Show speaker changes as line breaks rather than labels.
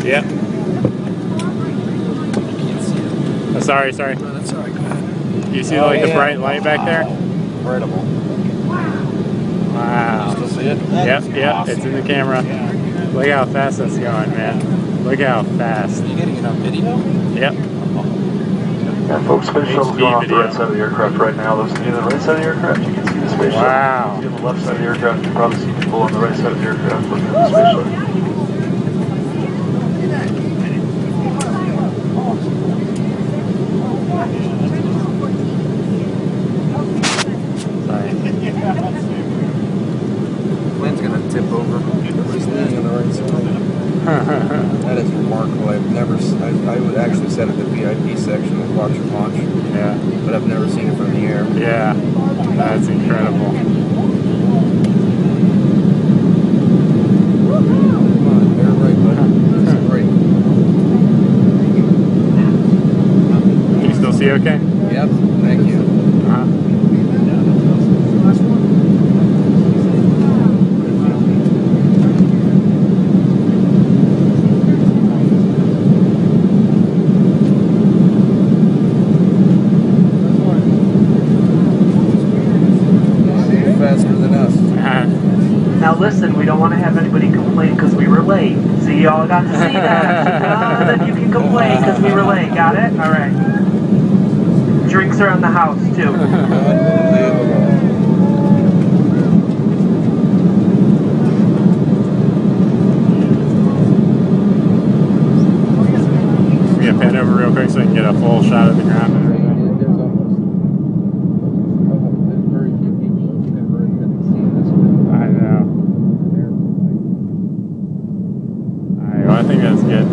Yep. Oh, sorry.
No, that's all right. Go ahead.
You see like the bright light back there?
Incredible.
Wow.
Still see it?
Yep. Awesome. It's in the camera. Look how fast that's going, man. Look how fast.
Are you getting it on video?
Yep.
Yeah, folks, space shuttle's going off the right side of the aircraft right now. Those of you on the right side of the aircraft, you can see the space shuttle.
Wow.
If you on the left side of the aircraft, you can probably see people on the right side of the aircraft looking at the space shuttle.
Plane's gonna tip over. Everybody's leaning on the right side. That is remarkable. I would actually sit at the VIP section and watch it launch.
Yeah.
But I've never seen it from the air.
Yeah. That's incredible.
Come on, bear right, buddy. That's great.
Can you still see okay?
Yep, thank you. Faster than us.
Now listen, we don't want to have anybody complain because we were late. See, y'all got to see that. Then you can complain because we were late. Got it? All right. Drinks are in the house, too.
Yeah, pan over real quick so we can get a full shot of the ground and everything. I know. Alright, well, I think that's good.